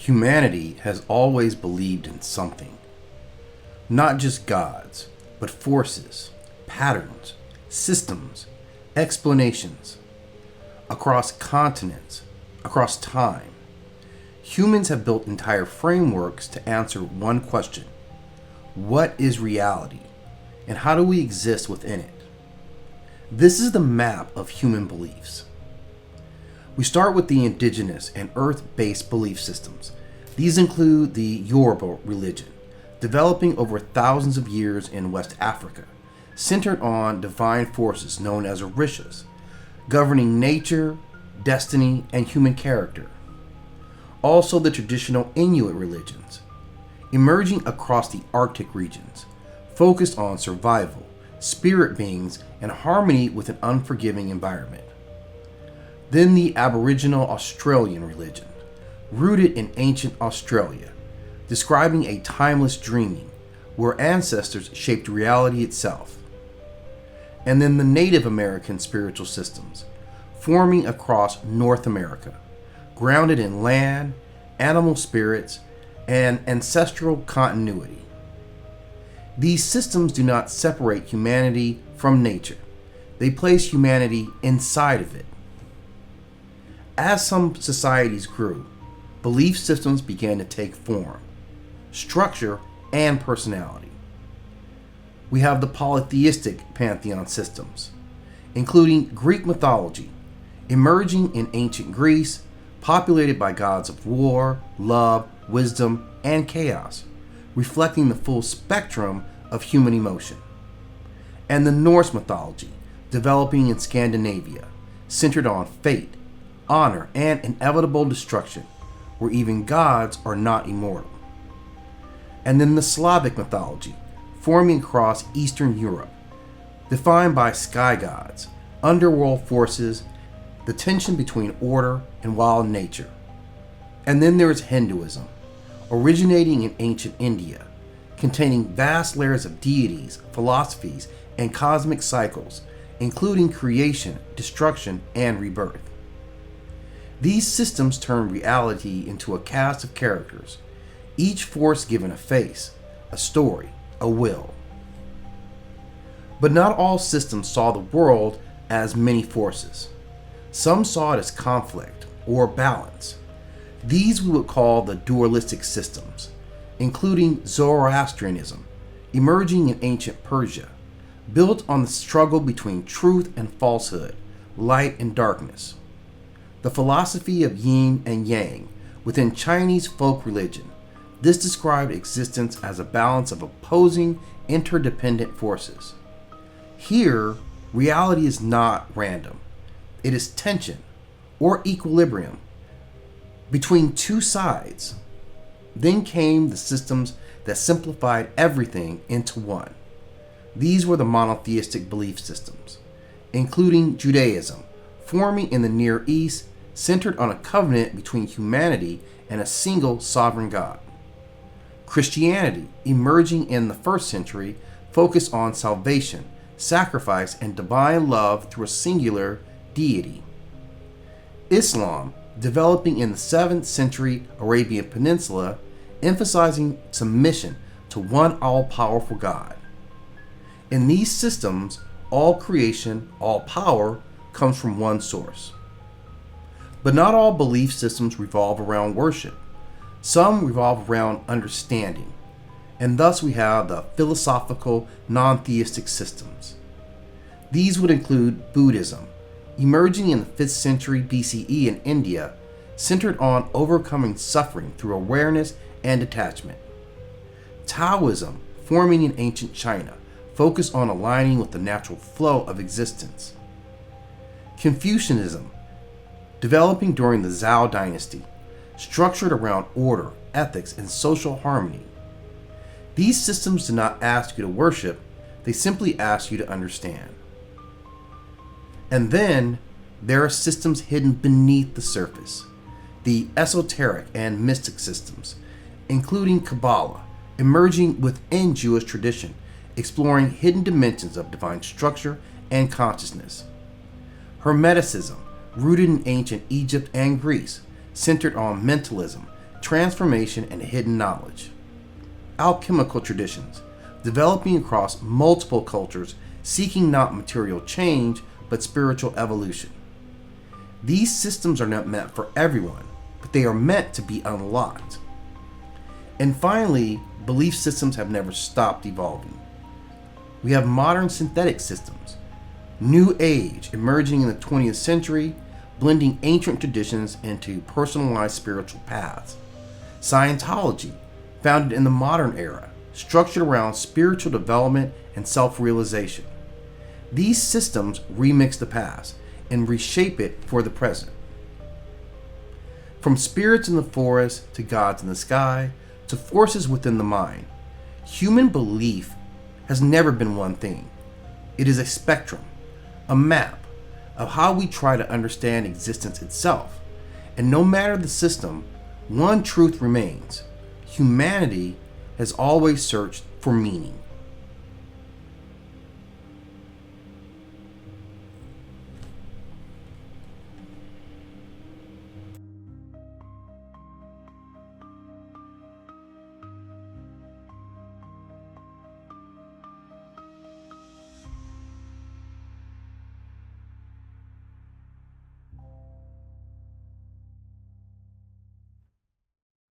Humanity has always believed in something. Not just gods, but forces, patterns, systems, explanations. Across continents, across time, humans have built entire frameworks to answer one question: what is reality, and how do we exist within it? This is the map of human beliefs. We start with the indigenous and earth-based belief systems. These include the Yoruba religion, developing over thousands of years in West Africa, centered on divine forces known as orishas, governing nature, destiny, and human character. Also the traditional Inuit religions, emerging across the Arctic regions, focused on survival, spirit beings, and harmony with an unforgiving environment. Then the Aboriginal Australian religion, rooted in ancient Australia, describing a timeless dreaming where ancestors shaped reality itself. And then the Native American spiritual systems, forming across North America, grounded in land, animal spirits, and ancestral continuity. These systems do not separate humanity from nature. They place humanity inside of it. As some societies grew, belief systems began to take form, structure, and personality. We have the Polytheistic Pantheon systems, including Greek mythology, emerging in ancient Greece, populated by gods of war, love, wisdom, and chaos, reflecting the full spectrum of human emotion. And the Norse mythology, developing in Scandinavia, centered on fate, honor, and inevitable destruction, where even gods are not immortal. And then the Slavic mythology, forming across Eastern Europe, defined by sky gods, underworld forces, the tension between order and wild nature. And then there is Hinduism, originating in ancient India, containing vast layers of deities, philosophies, and cosmic cycles, including creation, destruction, and rebirth. These systems turn reality into a cast of characters, each force given a face, a story, a will. But not all systems saw the world as many forces. Some saw it as conflict or balance. These we would call the Dualistic Systems, including Zoroastrianism, emerging in ancient Persia, built on the struggle between truth and falsehood, light and darkness. The philosophy of yin and yang within Chinese folk religion. This described existence as a balance of opposing, interdependent forces. Here, reality is not random. It is tension, or equilibrium, between two sides. Then came the systems that simplified everything into one. These were the monotheistic belief systems, including Judaism, forming in the Near East, centered on a covenant between humanity and a single sovereign God. Christianity, emerging in the 1st century, focused on salvation, sacrifice, and divine love through a singular deity. Islam, developing in the 7th century Arabian Peninsula, emphasizing submission to one all-powerful God. In these systems, all creation, all power, comes from one source. But not all belief systems revolve around worship. Some revolve around understanding, and thus we have the philosophical non-theistic systems. These would include Buddhism, emerging in the 5th century BCE in India, centered on overcoming suffering through awareness and detachment. Taoism, forming in ancient China, focused on aligning with the natural flow of existence. Confucianism, developing during the Zhou dynasty, structured around order, ethics, and social harmony. These systems do not ask you to worship, they simply ask you to understand. And then there are systems hidden beneath the surface, the esoteric and mystic systems, including Kabbalah, emerging within Jewish tradition, exploring hidden dimensions of divine structure and consciousness. Hermeticism, rooted in ancient Egypt and Greece, centered on mentalism, transformation, and hidden knowledge. Alchemical traditions, developing across multiple cultures, seeking not material change, but spiritual evolution. These systems are not meant for everyone, but they are meant to be unlocked. And finally, belief systems have never stopped evolving. We have modern synthetic systems, New Age emerging in the 20th century, blending ancient traditions into personalized spiritual paths. Scientology, founded in the modern era, structured around spiritual development and self-realization. These systems remix the past and reshape it for the present. From spirits in the forest to gods in the sky to forces within the mind, human belief has never been one thing. It is a spectrum, a map of how we try to understand existence itself. And no matter the system, one truth remains: humanity has always searched for meaning.